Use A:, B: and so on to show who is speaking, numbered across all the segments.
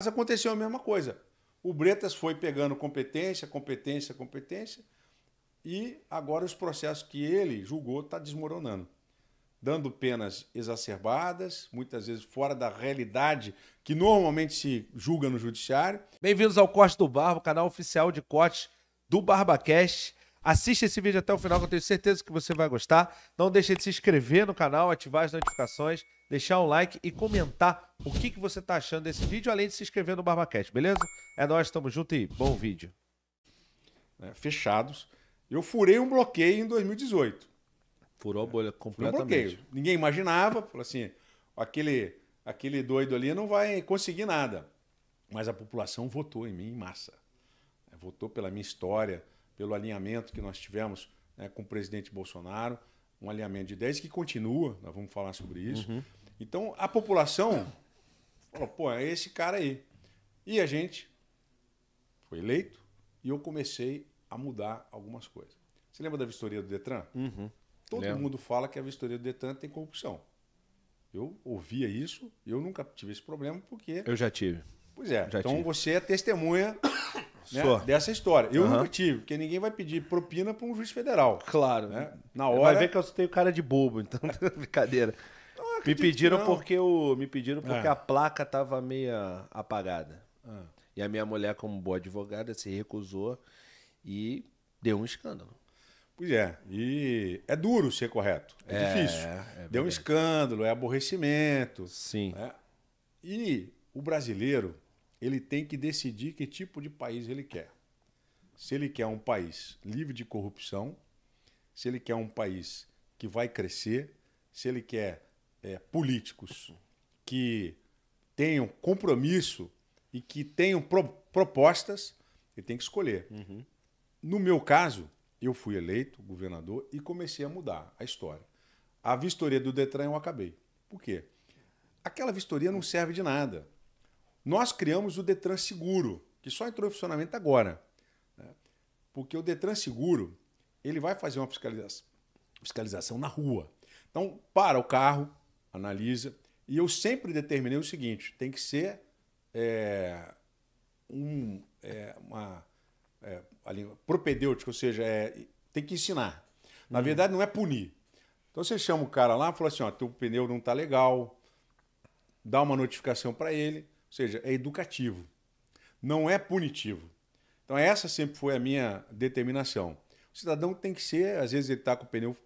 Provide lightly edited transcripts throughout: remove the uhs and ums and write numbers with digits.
A: aconteceu a mesma coisa. O Bretas foi pegando competência, e agora os processos que ele julgou estão desmoronando, dando penas exacerbadas, muitas vezes fora da realidade que normalmente se julga no judiciário.
B: Bem-vindos ao Corte do Barba, canal oficial de cortes do BarbaCast. Assiste esse vídeo até o final, que eu tenho certeza que você vai gostar. Não deixe de se inscrever no canal, ativar as notificações, deixar um like e comentar o que você está achando desse vídeo, além de se inscrever no BarbaCast, beleza? É nóis, tamo junto e bom vídeo.
A: Fechados. Eu furei um bloqueio em 2018.
B: Furou a bolha
A: Furei um
B: completamente.
A: bloqueio. Ninguém imaginava, falou assim, aquele doido ali não vai conseguir nada. Mas a população votou em mim em massa. Votou pela minha história, pelo alinhamento que nós tivemos, né, com o presidente Bolsonaro, um alinhamento de ideias que continua, nós vamos falar sobre isso.
B: Uhum.
A: Então, a população falou, pô, é esse cara aí. E a gente foi eleito e eu comecei a mudar algumas coisas. Você lembra da vistoria do Detran?
B: Uhum.
A: Todo
B: Lembro.
A: mundo fala que a vistoria do Detran tem corrupção. Eu ouvia isso, eu nunca tive esse problema porque...
B: Eu já tive.
A: Pois é,
B: Já
A: então
B: tive.
A: você é testemunha, né,
B: Sou.
A: dessa história. Eu
B: Aham.
A: nunca tive, porque ninguém vai pedir propina para um juiz federal.
B: Claro.
A: Né? Na
B: Vai
A: hora...
B: ver que eu tenho cara de bobo, então brincadeira.
A: Eu
B: Me
A: acredito
B: pediram
A: que não.
B: porque
A: Ah.
B: a placa tava meia apagada.
A: Ah.
B: E a minha mulher, como boa advogada, se recusou e deu um escândalo.
A: Pois é, e é duro ser correto, é difícil. Deu um
B: verdade.
A: escândalo, é aborrecimento.
B: Sim.
A: Né? E o brasileiro, ele tem que decidir que tipo de país ele quer. Se ele quer um país livre de corrupção, se ele quer um país que vai crescer, se ele quer políticos que tenham compromisso e que tenham propostas, ele tem que escolher.
B: Uhum.
A: No meu caso, eu fui eleito governador e comecei a mudar a história. A vistoria do Detran eu acabei. Por quê? Aquela vistoria não serve de nada. Nós criamos o Detran Seguro, que só entrou em funcionamento agora. Né? Porque o Detran Seguro, ele vai fazer uma fiscalização na rua. Então, para o carro, analisa. E eu sempre determinei o seguinte, tem que ser propedêutico, ou seja, tem que ensinar. Na verdade, não é punir. Então, você chama o cara lá e fala assim, ó, teu pneu não está legal, dá uma notificação para ele, ou seja, é educativo, não é punitivo. Então, essa sempre foi a minha determinação. O cidadão tem que ser, às vezes ele está com o pneu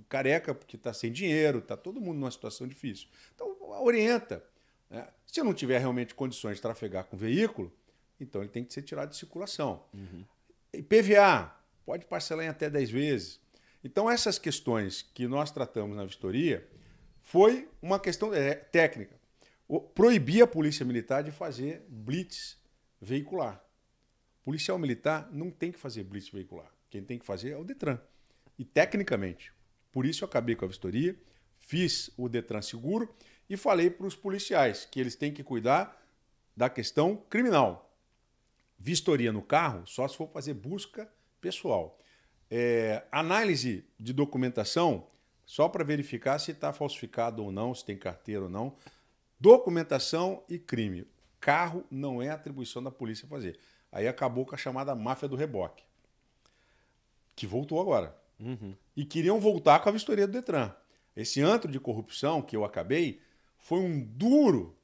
A: careca porque está sem dinheiro, está todo mundo numa situação difícil. Então, orienta. Né? Se não tiver realmente condições de trafegar com o veículo, então ele tem que ser tirado de circulação.
B: Uhum.
A: IPVA, pode parcelar em até 10 vezes. Então, essas questões que nós tratamos na vistoria foi uma questão técnica. Proibir a Polícia Militar de fazer blitz veicular. O policial militar não tem que fazer blitz veicular. Quem tem que fazer é o Detran. E tecnicamente. Por isso eu acabei com a vistoria, fiz o Detran Seguro e falei para os policiais que eles têm que cuidar da questão criminal. Vistoria no carro só se for fazer busca pessoal. Análise de documentação só para verificar se está falsificado ou não, se tem carteira ou não. Documentação e crime. Carro não é atribuição da polícia fazer. Aí acabou com a chamada máfia do reboque, que voltou agora.
B: Uhum.
A: E queriam voltar com a vistoria do Detran. Esse antro de corrupção que eu acabei foi um duro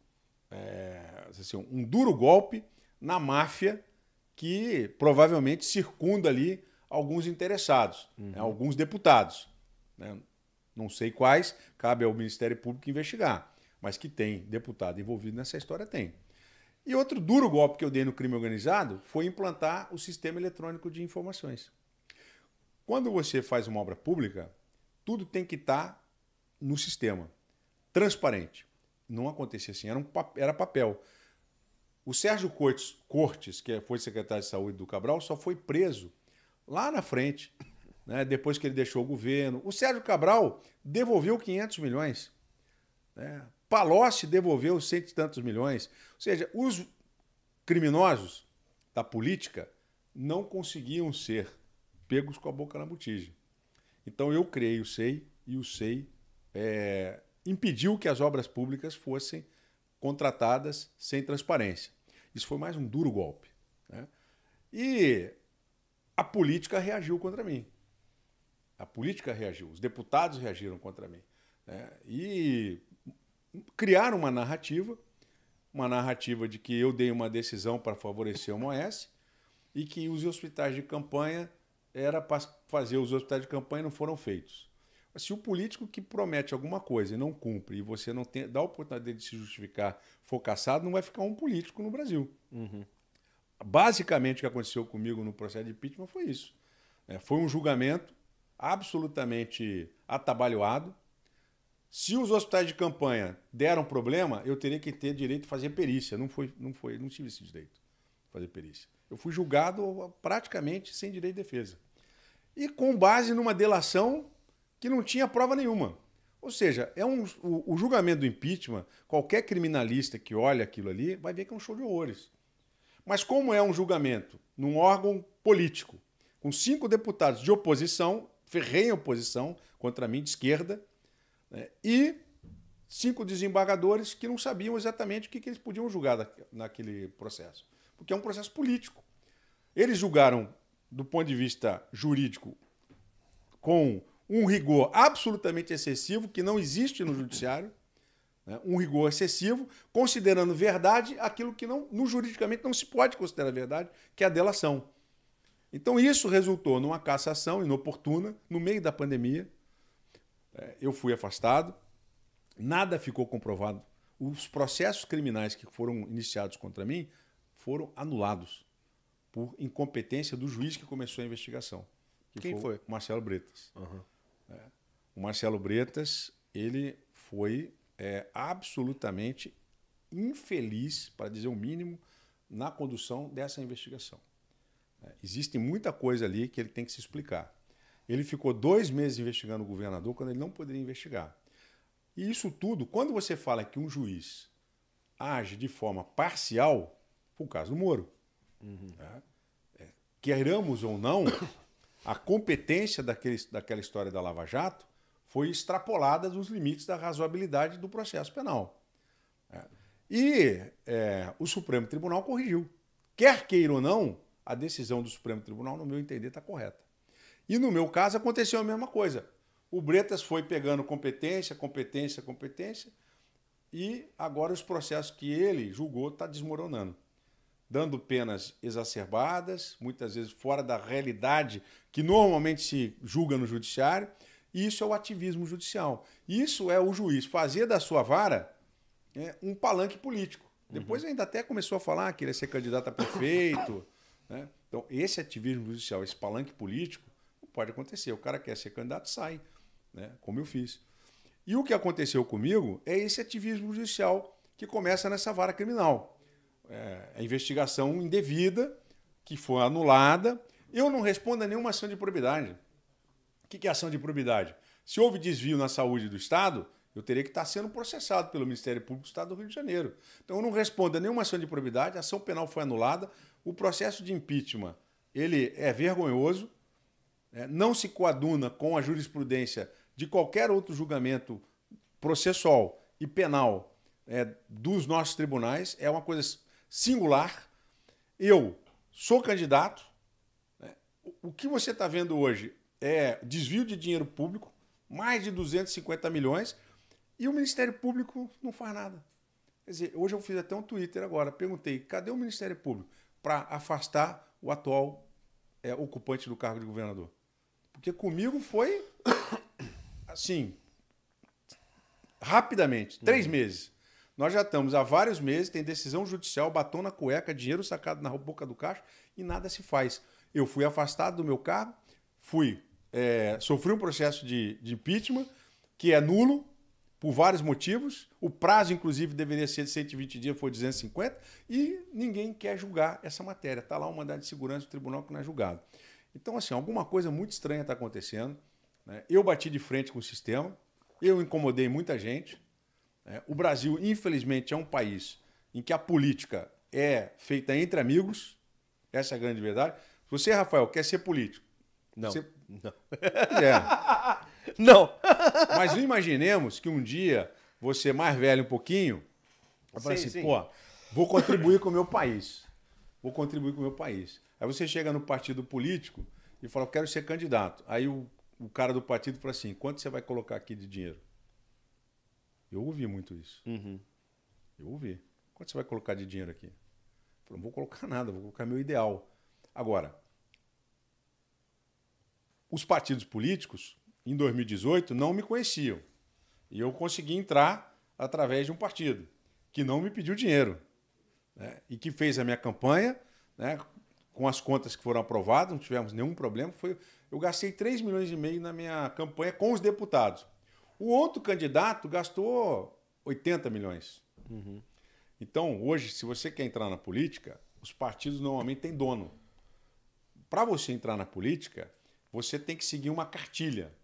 A: golpe na máfia que provavelmente circunda ali alguns interessados, né, alguns deputados. Né, não sei quais, cabe ao Ministério Público investigar, mas que tem deputado envolvido nessa história, tem. E outro duro golpe que eu dei no crime organizado foi implantar o sistema eletrônico de informações. Quando você faz uma obra pública, tudo tem que estar no sistema, transparente. Não acontecia assim, era papel. O Sérgio Cortes, que foi secretário de Saúde do Cabral, só foi preso lá na frente, né, depois que ele deixou o governo. O Sérgio Cabral devolveu 500 milhões. Né? Palocci devolveu 100 e tantos milhões. Ou seja, os criminosos da política não conseguiam ser pegos com a boca na botija. Então eu criei o SEI e o SEI impediu que as obras públicas fossem contratadas sem transparência. Isso foi mais um duro golpe, né? E a política reagiu contra mim. A política reagiu, os deputados reagiram contra mim, né? E criaram uma narrativa de que eu dei uma decisão para favorecer o MOS e que os hospitais de campanha era para fazer os hospitais de campanha e não foram feitos. Se o político que promete alguma coisa e não cumpre e você não dá a oportunidade de se justificar, for caçado, não vai ficar um político no Brasil. Basicamente, o que aconteceu comigo no processo de impeachment foi isso. Foi um julgamento absolutamente atabalhoado. Se os hospitais de campanha deram problema, eu teria que ter direito de fazer perícia. Não tive esse direito de fazer perícia. Eu fui julgado praticamente sem direito de defesa. E com base numa delação que não tinha prova nenhuma. Ou seja, o julgamento do impeachment, qualquer criminalista que olha aquilo ali vai ver que é um show de horrores. Mas como é um julgamento num órgão político, com 5 deputados de oposição, ferrenha oposição contra mim, de esquerda, né, e 5 desembargadores que não sabiam exatamente o que eles podiam julgar naquele processo. Porque é um processo político. Eles julgaram, do ponto de vista jurídico, com um rigor absolutamente excessivo, que não existe no judiciário, né? Um rigor excessivo, considerando verdade aquilo que juridicamente não se pode considerar verdade, que é a delação. Então isso resultou numa cassação inoportuna, no meio da pandemia. Eu fui afastado, nada ficou comprovado. Os processos criminais que foram iniciados contra mim foram anulados por incompetência do juiz que começou a investigação.
B: Quem foi?
A: O Marcelo Bretas. O Marcelo Bretas, ele foi absolutamente infeliz, para dizer o mínimo, na condução dessa investigação. Existe muita coisa ali que ele tem que se explicar. Ele ficou 2 meses investigando o governador quando ele não poderia investigar. E isso tudo, quando você fala que um juiz age de forma parcial, foi o caso do Moro. Queiramos ou não, a competência daquela história da Lava Jato foi extrapolada dos limites da razoabilidade do processo penal. E o Supremo Tribunal corrigiu. Quer queira ou não, a decisão do Supremo Tribunal, no meu entender, está correta. E no meu caso aconteceu a mesma coisa. O Bretas foi pegando competência, e agora os processos que ele julgou estão desmoronando, dando penas exacerbadas, muitas vezes fora da realidade que normalmente se julga no judiciário. E isso é o ativismo judicial. Isso é o juiz fazer da sua vara um palanque político. Depois ainda até começou a falar que ele ia ser candidato a prefeito, né? Então, esse ativismo judicial, esse palanque político, não pode acontecer. O cara quer ser candidato, sai, né? Como eu fiz. E o que aconteceu comigo é esse ativismo judicial que começa nessa vara criminal. A investigação indevida, que foi anulada. Eu não respondo a nenhuma ação de probidade. O que é ação de probidade? Se houve desvio na saúde do Estado, eu teria que estar sendo processado pelo Ministério Público do Estado do Rio de Janeiro. Então eu não respondo a nenhuma ação de probidade, a ação penal foi anulada, o processo de impeachment ele é vergonhoso, não se coaduna com a jurisprudência de qualquer outro julgamento processual e penal dos nossos tribunais, é uma coisa singular. Eu sou candidato, o que você está vendo hoje é desvio de dinheiro público, mais de 250 milhões, e o Ministério Público não faz nada. Quer dizer, hoje eu fiz até um Twitter agora, perguntei, cadê o Ministério Público para afastar o atual ocupante do cargo de governador? Porque comigo foi, assim, rapidamente, 3 meses. Nós já estamos há vários meses, tem decisão judicial, batom na cueca, dinheiro sacado na boca do caixa e nada se faz. Eu fui afastado do meu cargo, sofri um processo de impeachment que é nulo por vários motivos. O prazo, inclusive, deveria ser de 120 dias, foi 250, e ninguém quer julgar essa matéria. Está lá um mandado de segurança do tribunal que não é julgado. Então, assim, alguma coisa muito estranha está acontecendo, né? Eu bati de frente com o sistema, eu incomodei muita gente. O Brasil, infelizmente, é um país em que a política é feita entre amigos. Essa é a grande verdade. Você, Rafael, quer ser político?
B: Não.
A: Não.
B: Não.
A: Mas não imaginemos que um dia você mais velho um pouquinho vai falar assim, pô, vou contribuir com o meu país. Vou contribuir com o meu país. Aí você chega no partido político e fala, eu quero ser candidato. Aí o cara do partido fala assim, quanto você vai colocar aqui de dinheiro? Eu ouvi muito isso. Eu ouvi. Quanto você vai colocar de dinheiro aqui? Eu falei, não vou colocar nada, vou colocar meu ideal. Agora, os partidos políticos, em 2018, não me conheciam. E eu consegui entrar através de um partido que não me pediu dinheiro, né? E que fez a minha campanha, né? Com as contas que foram aprovadas, não tivemos nenhum problema. Eu gastei 3,5 milhões na minha campanha com os deputados. O outro candidato gastou 80 milhões. Então, hoje, se você quer entrar na política, os partidos normalmente têm dono. Para você entrar na política, você tem que seguir uma cartilha.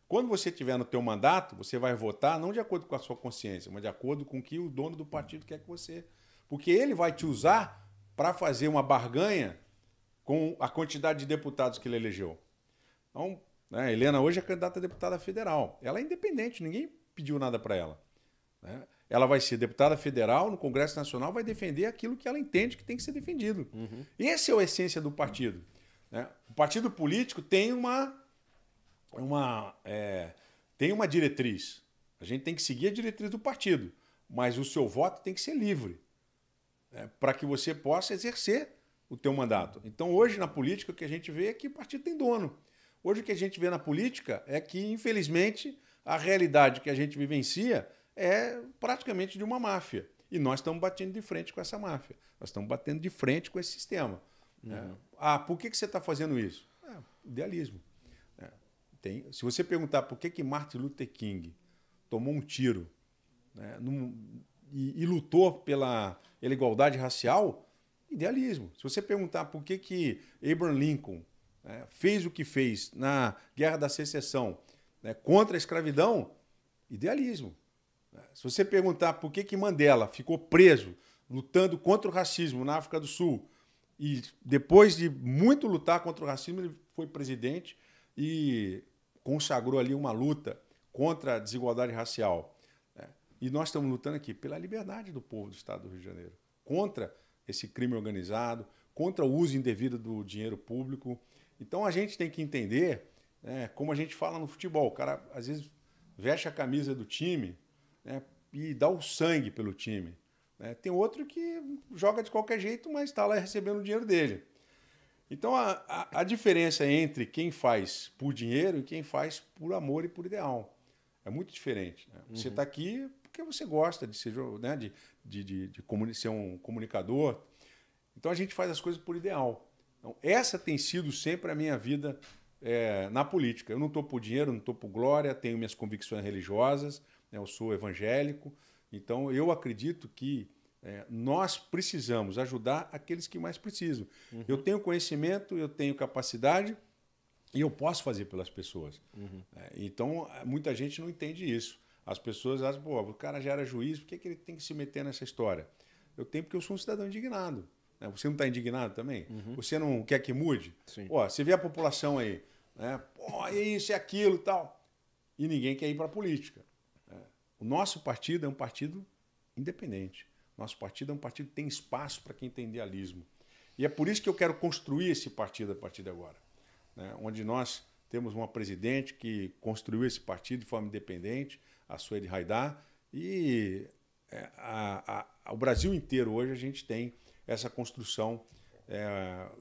A: Quando você estiver no teu mandato, você vai votar não de acordo com a sua consciência, mas de acordo com o que o dono do partido quer que você... Porque ele vai te usar para fazer uma barganha com a quantidade de deputados que ele elegeu. Então, né, a Helena hoje é candidata a deputada federal. Ela é independente, ninguém pediu nada para ela, né? Ela vai ser deputada federal, no Congresso Nacional, vai defender aquilo que ela entende que tem que ser defendido. Essa é a essência do partido, né? O partido político tem tem uma diretriz. A gente tem que seguir a diretriz do partido, mas o seu voto tem que ser livre, né, para que você possa exercer o teu mandato. Então, hoje, na política, o que a gente vê é que o partido tem dono. Hoje, o que a gente vê na política é que, infelizmente, a realidade que a gente vivencia é praticamente de uma máfia. E nós estamos batendo de frente com essa máfia. Nós estamos batendo de frente com esse sistema. Por que você está fazendo isso? Idealismo. Se você perguntar por que Martin Luther King tomou um tiro, né, e lutou pela igualdade racial, idealismo. Se você perguntar por que Abraham Lincoln, né, fez o que fez na Guerra da Secessão, né, contra a escravidão, idealismo. Se você perguntar por que Mandela ficou preso lutando contra o racismo na África do Sul e depois de muito lutar contra o racismo, ele foi presidente e consagrou ali uma luta contra a desigualdade racial. E nós estamos lutando aqui pela liberdade do povo do Estado do Rio de Janeiro, contra esse crime organizado, contra o uso indevido do dinheiro público. Então a gente tem que entender, né, como a gente fala no futebol, o cara às vezes veste a camisa do time, né, e dá o sangue pelo time, né? Tem outro que joga de qualquer jeito, mas está lá recebendo o dinheiro dele. Então a diferença entre quem faz por dinheiro e quem faz por amor e por ideal é muito diferente, né? Você está aqui porque você gosta de ser, né, de ser um comunicador. Então a gente faz as coisas por ideal. Então, essa tem sido sempre a minha vida na política. Eu não estou por dinheiro, não estou por glória, tenho minhas convicções religiosas, né, eu sou evangélico. Então eu acredito que nós precisamos ajudar aqueles que mais precisam. Eu tenho conhecimento, eu tenho capacidade e eu posso fazer pelas pessoas. Então muita gente não entende isso. As pessoas acham, pô, o cara já era juiz, por que ele tem que se meter nessa história? Eu tenho porque eu sou um cidadão indignado. Você não está indignado também? Você não quer que mude? Pô, você vê a população aí, né? Pô, é isso, é aquilo e tal. E ninguém quer ir para a política. O nosso partido é um partido independente. Nosso partido é um partido que tem espaço para quem tem idealismo. E é por isso que eu quero construir esse partido a partir de agora, né? Onde nós temos uma presidente que construiu esse partido de forma independente, a Sueli Haidar, e o Brasil inteiro hoje a gente tem essa construção.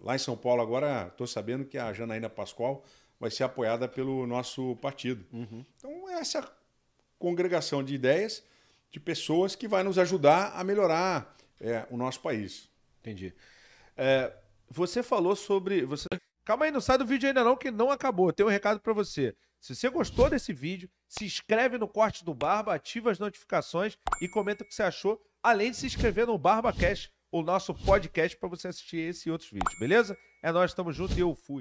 A: Lá em São Paulo agora estou sabendo que a Janaína Pascoal vai ser apoiada pelo nosso partido. Então essa congregação de ideias, de pessoas que vai nos ajudar a melhorar o nosso país.
B: Entendi. Você falou sobre... Calma aí, não sai do vídeo ainda não, que não acabou. Tem um recado para você. Se você gostou desse vídeo, se inscreve no Corte do Barba, ativa as notificações e comenta o que você achou, além de se inscrever no BarbaCast, o nosso podcast, para você assistir esse e outros vídeos, beleza? É nóis, tamo junto e eu fui.